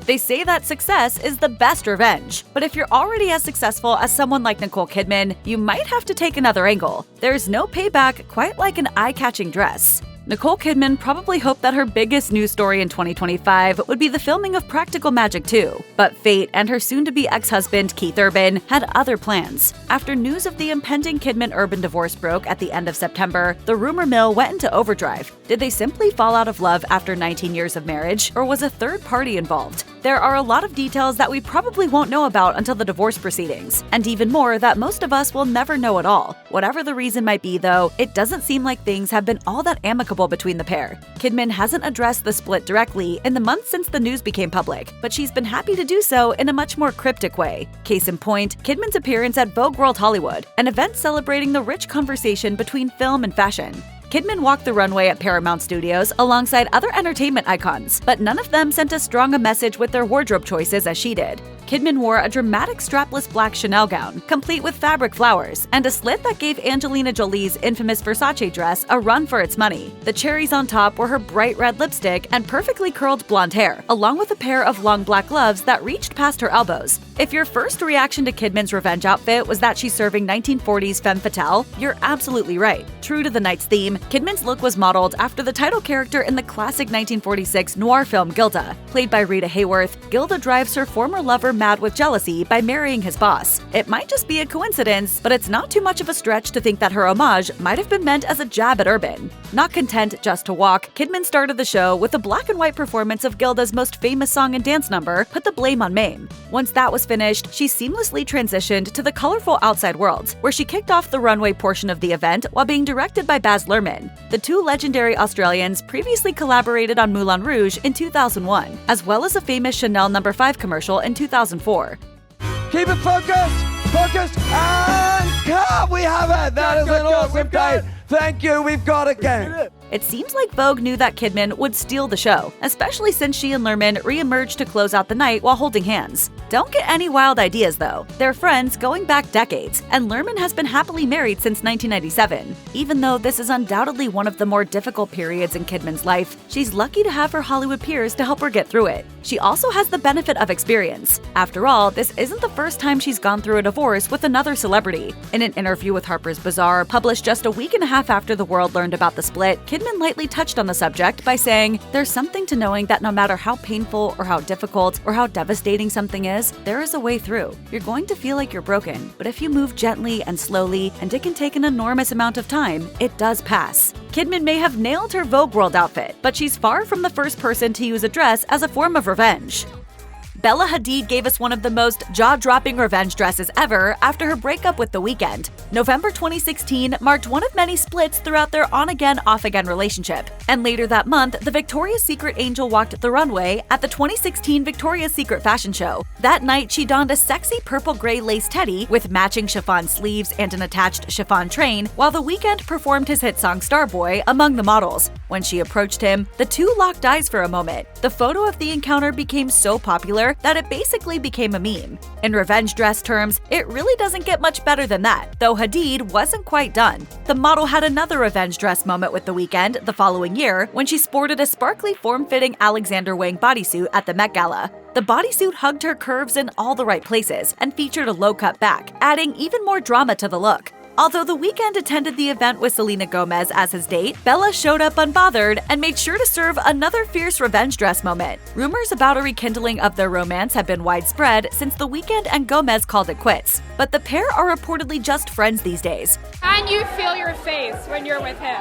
They say that success is the best revenge. But if you're already as successful as someone like Nicole Kidman, you might have to take another angle. There's no payback quite like an eye-catching dress. Nicole Kidman probably hoped that her biggest news story in 2025 would be the filming of Practical Magic 2, but fate and her soon-to-be ex-husband Keith Urban had other plans. After news of the impending Kidman-Urban divorce broke at the end of September, the rumor mill went into overdrive. Did they simply fall out of love after 19 years of marriage, or was a third party involved? There are a lot of details that we probably won't know about until the divorce proceedings, and even more that most of us will never know at all. Whatever the reason might be, though, it doesn't seem like things have been all that amicable between the pair. Kidman hasn't addressed the split directly in the months since the news became public, but she's been happy to do so in a much more cryptic way. Case in point, Kidman's appearance at Vogue World Hollywood, an event celebrating the rich conversation between film and fashion. Kidman walked the runway at Paramount Studios alongside other entertainment icons, but none of them sent as strong a message with their wardrobe choices as she did. Kidman wore a dramatic strapless black Chanel gown, complete with fabric flowers, and a slit that gave Angelina Jolie's infamous Versace dress a run for its money. The cherries on top were her bright red lipstick and perfectly curled blonde hair, along with a pair of long black gloves that reached past her elbows. If your first reaction to Kidman's revenge outfit was that she's serving 1940s femme fatale, you're absolutely right. True to the night's theme, Kidman's look was modeled after the title character in the classic 1946 noir film Gilda. Played by Rita Hayworth, Gilda drives her former lover mad with jealousy by marrying his boss. It might just be a coincidence, but it's not too much of a stretch to think that her homage might have been meant as a jab at Urban. Not content just to walk, Kidman started the show with a black and white performance of Gilda's most famous song and dance number, Put the Blame on Mame. Once that was finished, she seamlessly transitioned to the colorful outside world, where she kicked off the runway portion of the event while being directed by Baz Luhrmann. The two legendary Australians previously collaborated on Moulin Rouge in 2001, as well as a famous Chanel No. 5 commercial in 2004. Keep it focused, and cut! We have it! That is an awesome day! Thank you, we've got it, gang! It seems like Vogue knew that Kidman would steal the show, especially since she and Luhrmann re-emerged to close out the night while holding hands. Don't get any wild ideas, though. They're friends going back decades, and Luhrmann has been happily married since 1997. Even though this is undoubtedly one of the more difficult periods in Kidman's life, she's lucky to have her Hollywood peers to help her get through it. She also has the benefit of experience. After all, this isn't the first time she's gone through a divorce with another celebrity. In an interview with Harper's Bazaar, published just a week and a half after the world learned about the split, Kidman lightly touched on the subject by saying, "There's something to knowing that no matter how painful or how difficult or how devastating something is, there is a way through. You're going to feel like you're broken, but if you move gently and slowly, and it can take an enormous amount of time, it does pass." Kidman may have nailed her Vogue World outfit, but she's far from the first person to use a dress as a form of revenge. Bella Hadid gave us one of the most jaw-dropping revenge dresses ever after her breakup with The Weeknd. November 2016 marked one of many splits throughout their on-again, off-again relationship. And later that month, the Victoria's Secret angel walked the runway at the 2016 Victoria's Secret fashion show. That night, she donned a sexy purple-gray lace teddy with matching chiffon sleeves and an attached chiffon train, while The Weeknd performed his hit song Starboy among the models. When she approached him, the two locked eyes for a moment. The photo of the encounter became so popular that it basically became a meme. In revenge dress terms, it really doesn't get much better than that, though Hadid wasn't quite done. The model had another revenge dress moment with The Weeknd the following year when she sported a sparkly form-fitting Alexander Wang bodysuit at the Met Gala. The bodysuit hugged her curves in all the right places and featured a low-cut back, adding even more drama to the look. Although The Weeknd attended the event with Selena Gomez as his date, Bella showed up unbothered and made sure to serve another fierce revenge dress moment. Rumors about a rekindling of their romance have been widespread since The Weeknd and Gomez called it quits. But the pair are reportedly just friends these days. Can you feel your face when you're with him?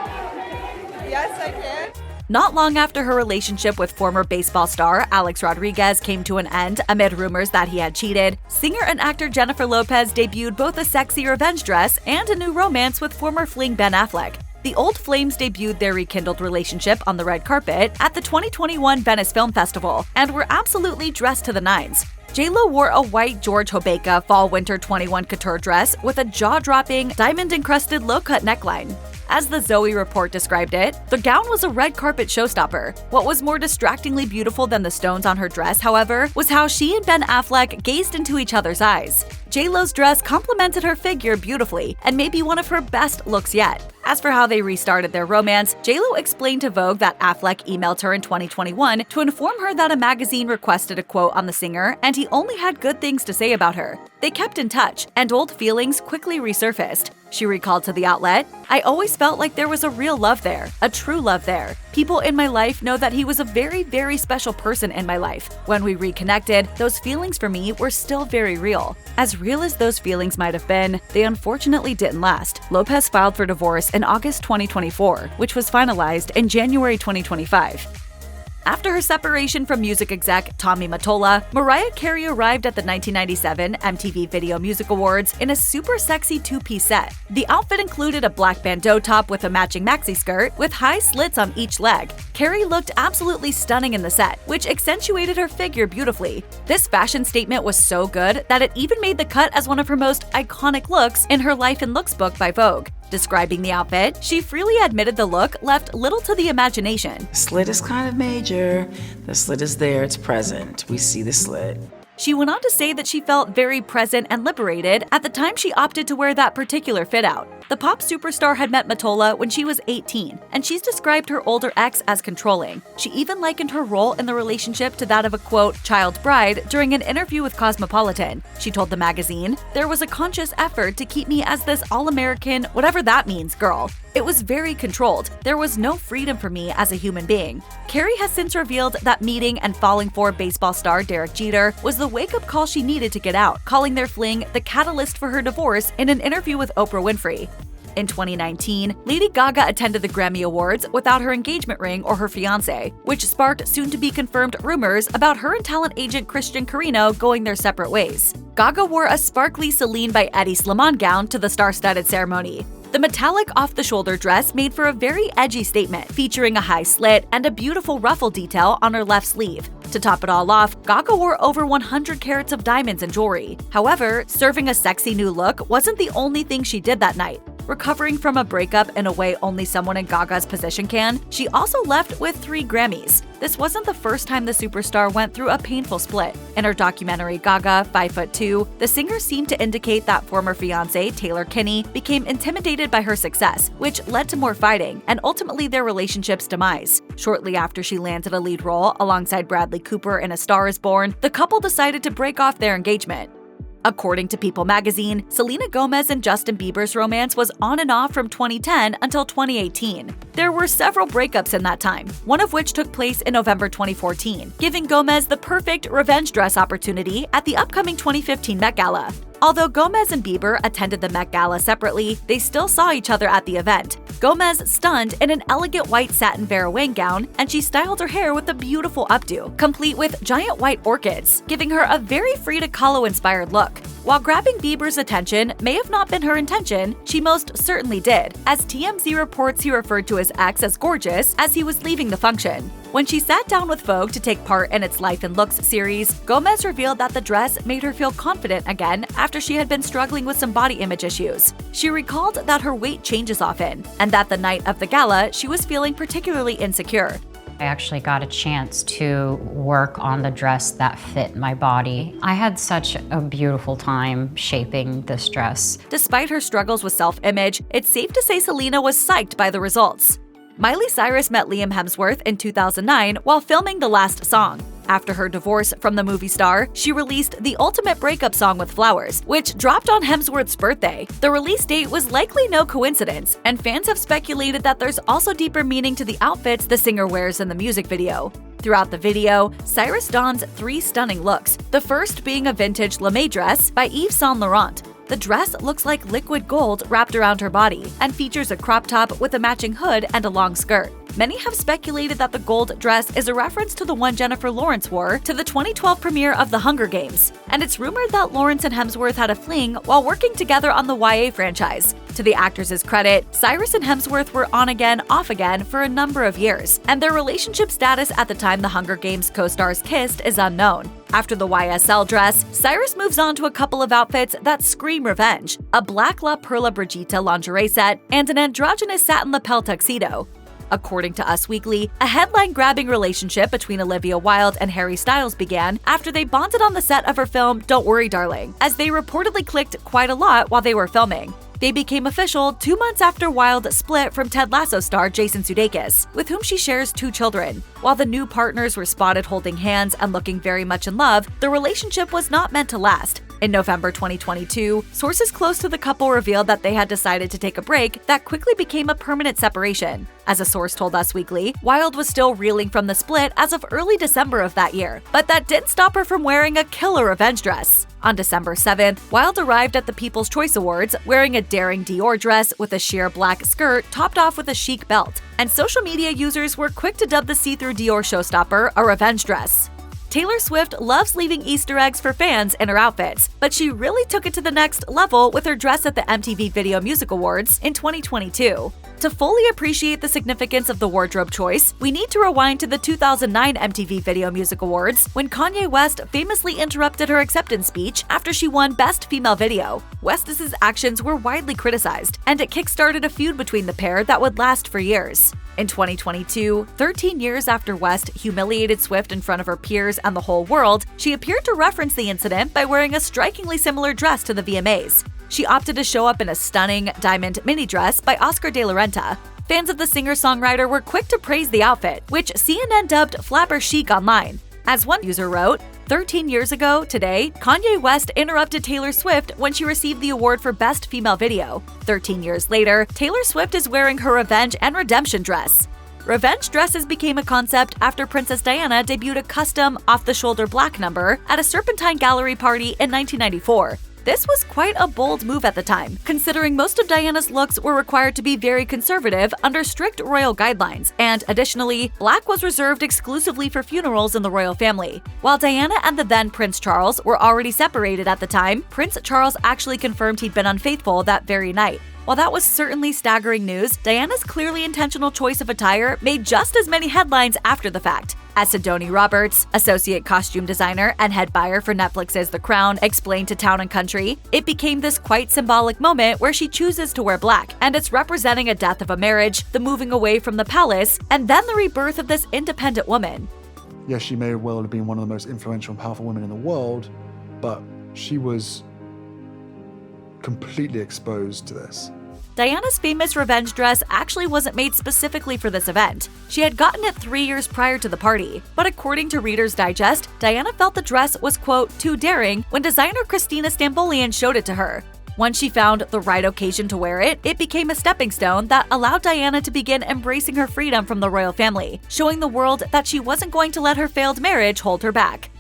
Yes, I can. Not long after her relationship with former baseball star Alex Rodriguez came to an end amid rumors that he had cheated, singer and actor Jennifer Lopez debuted both a sexy revenge dress and a new romance with former fling Ben Affleck. The old flames debuted their rekindled relationship on the red carpet at the 2021 Venice Film Festival and were absolutely dressed to the nines. J.Lo wore a white George Hobeika Fall/Winter 21 couture dress with a jaw-dropping, diamond-encrusted low-cut neckline. As the Zoe report described it, the gown was a red carpet showstopper. What was more distractingly beautiful than the stones on her dress, however, was how she and Ben Affleck gazed into each other's eyes. J.Lo's dress complemented her figure beautifully and may be one of her best looks yet. As for how they restarted their romance, JLo explained to Vogue that Affleck emailed her in 2021 to inform her that a magazine requested a quote on the singer and he only had good things to say about her. They kept in touch, and old feelings quickly resurfaced. She recalled to the outlet, "I always felt like there was a real love there, a true love there. People in my life know that he was a very, very special person in my life. When we reconnected, those feelings for me were still very real. As real as those feelings might have been, they unfortunately didn't last." Lopez filed for divorce in August 2024, which was finalized in January 2025. After her separation from music exec Tommy Mottola, Mariah Carey arrived at the 1997 MTV Video Music Awards in a super sexy two-piece set. The outfit included a black bandeau top with a matching maxi skirt with high slits on each leg. Carey looked absolutely stunning in the set, which accentuated her figure beautifully. This fashion statement was so good that it even made the cut as one of her most iconic looks in her Life and Looks book by Vogue. Describing the outfit, she freely admitted the look left little to the imagination. The slit is kind of major. The slit is there, it's present. We see the slit. She went on to say that she felt very present and liberated at the time she opted to wear that particular fit out. The pop superstar had met Mottola when she was 18, and she's described her older ex as controlling. She even likened her role in the relationship to that of a, quote, child bride during an interview with Cosmopolitan. She told the magazine, "There was a conscious effort to keep me as this all-American, whatever that means, girl. It was very controlled. There was no freedom for me as a human being." Carey has since revealed that meeting and falling for baseball star Derek Jeter was the wake-up call she needed to get out, calling their fling the catalyst for her divorce in an interview with Oprah Winfrey. In 2019, Lady Gaga attended the Grammy Awards without her engagement ring or her fiancé, which sparked soon-to-be-confirmed rumors about her and talent agent Christian Carino going their separate ways. Gaga wore a sparkly Celine by Eddie Slimane gown to the star-studded ceremony. The metallic off-the-shoulder dress made for a very edgy statement, featuring a high slit and a beautiful ruffle detail on her left sleeve. To top it all off, Gaga wore over 100 carats of diamonds and jewelry. However, serving a sexy new look wasn't the only thing she did that night. Recovering from a breakup in a way only someone in Gaga's position can, she also left with 3 Grammys. This wasn't the first time the superstar went through a painful split. In her documentary Gaga, 5'2", the singer seemed to indicate that former fiancé Taylor Kinney became intimidated by her success, which led to more fighting and ultimately their relationship's demise. Shortly after she landed a lead role alongside Bradley Cooper in A Star Is Born, the couple decided to break off their engagement. According to People magazine, Selena Gomez and Justin Bieber's romance was on and off from 2010 until 2018. There were several breakups in that time, one of which took place in November 2014, giving Gomez the perfect revenge dress opportunity at the upcoming 2015 Met Gala. Although Gomez and Bieber attended the Met Gala separately, they still saw each other at the event. Gomez stunned in an elegant white satin Vera Wang gown, and she styled her hair with a beautiful updo, complete with giant white orchids, giving her a very Frida Kahlo-inspired look. While grabbing Bieber's attention may have not been her intention, she most certainly did, as TMZ reports he referred to his ex as gorgeous as he was leaving the function. When she sat down with Vogue to take part in its Life and Looks series, Gomez revealed that the dress made her feel confident again after she had been struggling with some body image issues. She recalled that her weight changes often, and that the night of the gala she was feeling particularly insecure. I actually got a chance to work on the dress that fit my body. I had such a beautiful time shaping this dress. Despite her struggles with self-image, it's safe to say Selena was psyched by the results. Miley Cyrus met Liam Hemsworth in 2009 while filming The Last Song. After her divorce from the movie star, she released the ultimate breakup song with Flowers, which dropped on Hemsworth's birthday. The release date was likely no coincidence, and fans have speculated that there's also deeper meaning to the outfits the singer wears in the music video. Throughout the video, Cyrus dons 3 stunning looks, the first being a vintage lame dress by Yves Saint Laurent. The dress looks like liquid gold wrapped around her body and features a crop top with a matching hood and a long skirt. Many have speculated that the gold dress is a reference to the one Jennifer Lawrence wore to the 2012 premiere of The Hunger Games, and it's rumored that Lawrence and Hemsworth had a fling while working together on the YA franchise. To the actors' credit, Cyrus and Hemsworth were on again, off again for a number of years, and their relationship status at the time The Hunger Games co-stars kissed is unknown. After the YSL dress, Cyrus moves on to a couple of outfits that scream revenge: a black La Perla Brigitte lingerie set and an androgynous satin lapel tuxedo. According to Us Weekly, a headline-grabbing relationship between Olivia Wilde and Harry Styles began after they bonded on the set of her film Don't Worry Darling, as they reportedly clicked quite a lot while they were filming. They became official 2 months after Wilde split from Ted Lasso star Jason Sudeikis, with whom she shares 2 children. While the new partners were spotted holding hands and looking very much in love, the relationship was not meant to last. In November 2022, sources close to the couple revealed that they had decided to take a break that quickly became a permanent separation. As a source told Us Weekly, Wilde was still reeling from the split as of early December of that year, but that didn't stop her from wearing a killer revenge dress. On December 7th, Wilde arrived at the People's Choice Awards wearing a daring Dior dress with a sheer black skirt topped off with a chic belt, and social media users were quick to dub the see-through Dior showstopper a revenge dress. Taylor Swift loves leaving Easter eggs for fans in her outfits, but she really took it to the next level with her dress at the MTV Video Music Awards in 2022. To fully appreciate the significance of the wardrobe choice, we need to rewind to the 2009 MTV Video Music Awards when Kanye West famously interrupted her acceptance speech after she won Best Female Video. West's actions were widely criticized, and it kickstarted a feud between the pair that would last for years. In 2022, 13 years after West humiliated Swift in front of her peers and the whole world, she appeared to reference the incident by wearing a strikingly similar dress to the VMAs. She opted to show up in a stunning diamond mini dress by Oscar de la Renta. Fans of the singer-songwriter were quick to praise the outfit, which CNN dubbed flapper chic online. As one user wrote, 13 years ago, today, Kanye West interrupted Taylor Swift when she received the award for Best Female Video. 13 years later, Taylor Swift is wearing her revenge and redemption dress. Revenge dresses became a concept after Princess Diana debuted a custom off-the-shoulder black number at a Serpentine Gallery party in 1994. This was quite a bold move at the time, considering most of Diana's looks were required to be very conservative under strict royal guidelines, and additionally, black was reserved exclusively for funerals in the royal family. While Diana and the then Prince Charles were already separated at the time, Prince Charles actually confirmed he'd been unfaithful that very night. While that was certainly staggering news, Diana's clearly intentional choice of attire made just as many headlines after the fact. As Sidonie Roberts, associate costume designer and head buyer for Netflix's The Crown, explained to Town & Country, it became this quite symbolic moment where she chooses to wear black, and it's representing a death of a marriage, the moving away from the palace, and then the rebirth of this independent woman. Yes, she may well have been one of the most influential and powerful women in the world, but she was completely exposed to this. Diana's famous revenge dress actually wasn't made specifically for this event. She had gotten it 3 years prior to the party, but according to Reader's Digest, Diana felt the dress was, quote, too daring when designer Christina Stambolian showed it to her. Once she found the right occasion to wear it, it became a stepping stone that allowed Diana to begin embracing her freedom from the royal family, showing the world that she wasn't going to let her failed marriage hold her back.